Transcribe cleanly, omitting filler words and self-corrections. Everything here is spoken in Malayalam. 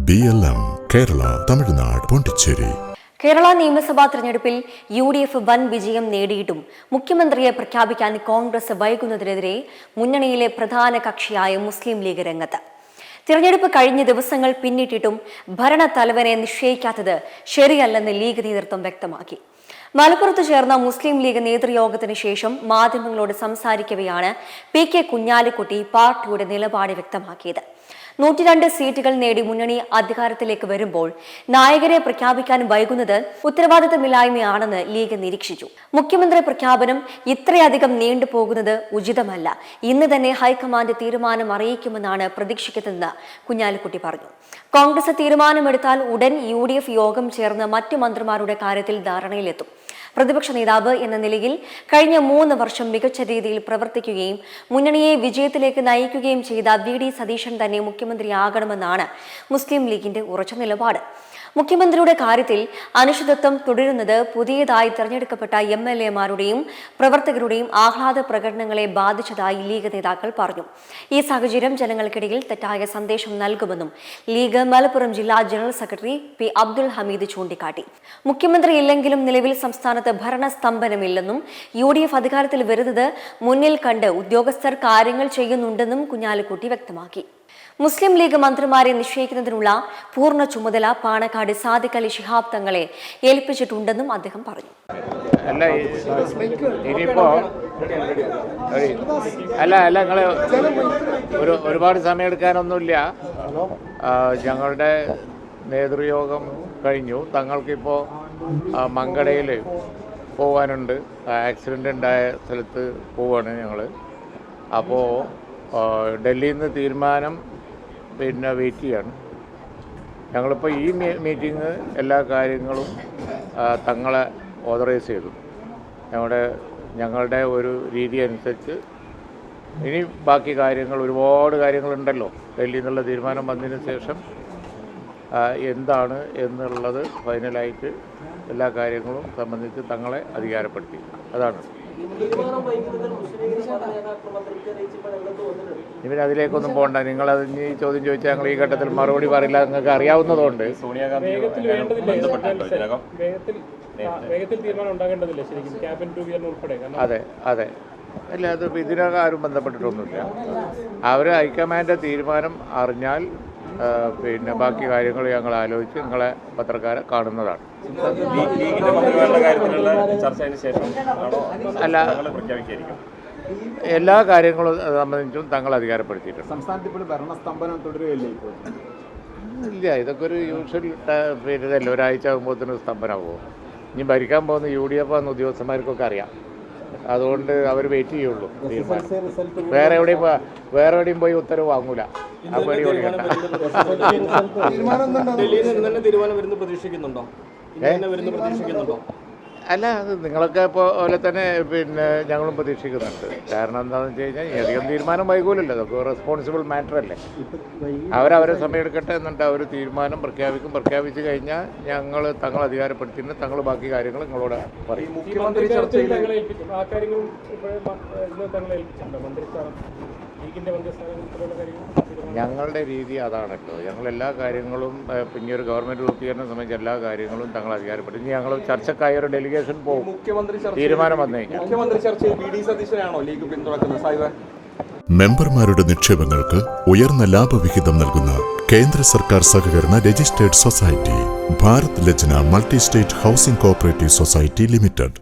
BLM കേരള, തമിഴ്നാട്, പോണ്ടിച്ചേരി. കേരള നിയമസഭാ തെരഞ്ഞെടുപ്പിൽ UDF വൻ വിജയം നേടിയിട്ടും മുഖ്യമന്ത്രിയെ പ്രഖ്യാപിക്കാൻ കോൺഗ്രസ് വൈകുന്നതിനെതിരെ മുന്നണിയിലെ പ്രധാന കക്ഷിയായ മുസ്ലിം ലീഗ് രംഗത്ത്. തിരഞ്ഞെടുപ്പ് കഴിഞ്ഞ ദിവസങ്ങൾ പിന്നിട്ടിട്ടും ഭരണത്തലവനെ നിശ്ചയിക്കാത്തത് ശരിയല്ലെന്ന് ലീഗ് നേതൃത്വം വ്യക്തമാക്കി. മലപ്പുറത്ത് ചേർന്ന മുസ്ലിം ലീഗ് നേതൃയോഗത്തിന് ശേഷം മാധ്യമങ്ങളോട് സംസാരിക്കവെയാണ് PK കുഞ്ഞാലിക്കുട്ടി പാർട്ടിയുടെ നിലപാട് വ്യക്തമാക്കിയത്. 102 സീറ്റുകൾ നേടി മുന്നണി അധികാരത്തിലേക്ക് വരുമ്പോൾ നായകരെ പ്രഖ്യാപിക്കാൻ വൈകുന്നത് ഉത്തരവാദിത്തമില്ലായ്മയാണെന്ന് ലീഗ് നിരീക്ഷിച്ചു. മുഖ്യമന്ത്രി പ്രഖ്യാപനം ഇത്രയധികം നീണ്ടുപോകുന്നത് ഉചിതമല്ല. ഇന്ന് തന്നെ ഹൈക്കമാൻഡ് തീരുമാനം അറിയിക്കുമെന്നാണ് പ്രതീക്ഷിക്കുന്നതെന്ന് കുഞ്ഞാലിക്കുട്ടി പറഞ്ഞു. കോൺഗ്രസ് തീരുമാനമെടുത്താൽ ഉടൻ UDF യോഗം ചേർന്ന് മറ്റു മന്ത്രിമാരുടെ കാര്യത്തിൽ ധാരണയിലെത്തും. പ്രതിപക്ഷ നേതാവ് എന്ന നിലയിൽ കഴിഞ്ഞ 3 വർഷം മികച്ച രീതിയിൽ പ്രവർത്തിക്കുകയും മുന്നണിയെ വിജയത്തിലേക്ക് നയിക്കുകയും ചെയ്ത VD സതീശൻ തന്നെ മുഖ്യമന്ത്രിയാകണമെന്നാണ് മുസ്ലിം ലീഗിന്റെ ഉറച്ച നിലപാട്. മുഖ്യമന്ത്രിയുടെ കാര്യത്തിൽ അനിശ്ചിതത്വം തുടരുന്നത് പുതിയതായി തെരഞ്ഞെടുക്കപ്പെട്ട MLA-മാരുടെയും പ്രവർത്തകരുടെയും ആഹ്ലാദ പ്രകടനങ്ങളെ ബാധിച്ചതായി ലീഗ് നേതാക്കൾ പറഞ്ഞു. ഈ സാഹചര്യം ജനങ്ങൾക്കിടയിൽ തെറ്റായ സന്ദേശം നൽകുമെന്നും ലീഗ് മലപ്പുറം ജില്ലാ general secretary P. Abdul Hameed ചൂണ്ടിക്കാട്ടി. മുഖ്യമന്ത്രി ഇല്ലെങ്കിലും നിലവിൽ സംസ്ഥാനത്ത് ഭരണസ്തംഭനമില്ലെന്നും UDF അധികാരത്തിൽ വരുന്നത് മുന്നിൽ കണ്ട് ഉദ്യോഗസ്ഥർ കാര്യങ്ങൾ ചെയ്യുന്നുണ്ടെന്നും കുഞ്ഞാലിക്കുട്ടി വ്യക്തമാക്കി. മുസ്ലിം ലീഗ് മന്ത്രിമാരെ നിശ്ചയിക്കുന്നതിനുള്ള പൂർണ്ണ ചുമതല പാണക്കാട് സാദിഖ് അലി ശിഹാബ് തങ്ങളെ ഏൽപ്പിച്ചിട്ടുണ്ടെന്നും അദ്ദേഹം പറഞ്ഞു. ഒരുപാട് സമയം എടുക്കാനൊന്നുമില്ല. ഞങ്ങളുടെ നേതൃയോഗം കഴിഞ്ഞു. തങ്ങൾക്കിപ്പോൾ മങ്കടയിൽ പോകാനുണ്ട്. ആക്സിഡൻ്റ് ഉണ്ടായ സ്ഥലത്ത് പോവാണ് ഞങ്ങൾ. അപ്പോൾ ഡൽഹിയിൽ നിന്ന് തീരുമാനം വെയിറ്റ് ചെയ്യാണ്. ഞങ്ങളിപ്പോൾ ഈ മീറ്റിംഗ് എല്ലാ കാര്യങ്ങളും തങ്ങളെ ഓതറൈസ് ചെയ്തു. ഞങ്ങളുടെ ഒരു രീതി അനുസരിച്ച് ഇനി ബാക്കി കാര്യങ്ങൾ ഒരുപാട് കാര്യങ്ങളുണ്ടല്ലോ. ഡൽഹിയിൽ നിന്നുള്ള തീരുമാനം വന്നതിന് ശേഷം എന്താണ് എന്നുള്ളത് ഫൈനലായിട്ട് എല്ലാ കാര്യങ്ങളും സംബന്ധിച്ച് തങ്ങളെ അധികാരപ്പെടുത്തി. അതാണ്. അതിലേക്കൊന്നും പോകണ്ട. നിങ്ങളത് ഇനി ചോദ്യം ചോദിച്ചാൽ ഞങ്ങൾ ഈ ഘട്ടത്തിൽ മറുപടി പറയില്ല. നിങ്ങൾക്ക് അറിയാവുന്നതുകൊണ്ട് അതെ അതെ അല്ല, അത് ഇതിനകം ആരും ബന്ധപ്പെട്ടിട്ടൊന്നുമില്ല. അവർ ഹൈക്കമാൻഡ് തീരുമാനം അറിഞ്ഞാൽ ബാക്കി കാര്യങ്ങൾ ഞങ്ങൾ ആലോചിച്ച് നിങ്ങളെ പത്രക്കാരെ കാണുന്നതാണ്. അല്ല, എല്ലാ കാര്യങ്ങളും സംബന്ധിച്ചും തങ്ങൾ അധികാരപ്പെടുത്തിയിട്ടുണ്ട്. സംസ്ഥാനത്ത് ഇപ്പോൾ ഭരണസ്തംഭനം തുടരുകയല്ലേ? ഇല്ല, ഇതൊക്കെ ഒരു യൂഷ്വൽ ഇതല്ലേ. ഒരാഴ്ച ആകുമ്പോഴത്തേന് സ്തംഭനമാകുമോ? ഇനി ഭരിക്കാൻ പോകുന്ന UDF എന്ന ഉദ്യോഗസ്ഥന്മാർക്കൊക്കെ അറിയാം. അതുകൊണ്ട് അവർ വെയിറ്റ് ചെയ്യുള്ളൂ. വേറെ എവിടെയും പോയി ഉത്തരവ് വാങ്ങൂല. ആ പേടി കൊടുക്കണ്ട. അല്ല, അത് നിങ്ങളൊക്കെ പോലെ തന്നെ ഞങ്ങളും പ്രതീക്ഷിക്കുന്നുണ്ട്. കാരണം എന്താണെന്ന് വെച്ച് കഴിഞ്ഞാൽ അധികം തീരുമാനം വൈകൂലല്ലോ. അതൊക്കെ റെസ്പോൺസിബിൾ മാറ്റർ അല്ലേ. അവരവരെ സമയം എടുക്കട്ടെ. എന്നിട്ട് അവർ തീരുമാനം പ്രഖ്യാപിച്ചു കഴിഞ്ഞാൽ ഞങ്ങൾ തങ്ങൾ അധികാരപ്പെടുത്തിയിട്ട് തങ്ങൾ ബാക്കി കാര്യങ്ങൾ നിങ്ങളോട് പറയും. ഞങ്ങളുടെ രീതി അതാണല്ലോ. ഞങ്ങളെല്ലാ കാര്യങ്ങളും പിന്നീട് ഗവൺമെൻറ് രൂപീകരണം സംബന്ധിച്ച എല്ലാ കാര്യങ്ങളും തങ്ങൾ അധികാരപ്പെടുത്തി. ഇനി ഞങ്ങൾ ചർച്ചക്കായ ഒരു ഡെലിഗേഷൻ പോകും. തീരുമാനം വന്നു കഴിഞ്ഞാൽ മെമ്പർമാരുടെ നിക്ഷേപങ്ങൾക്ക് ഉയർന്ന ലാഭവിഹിതം നൽകുന്ന കേന്ദ്ര സർക്കാർ സഹകരണ registered society Bharat Lajna multi state housing cooperative society limited.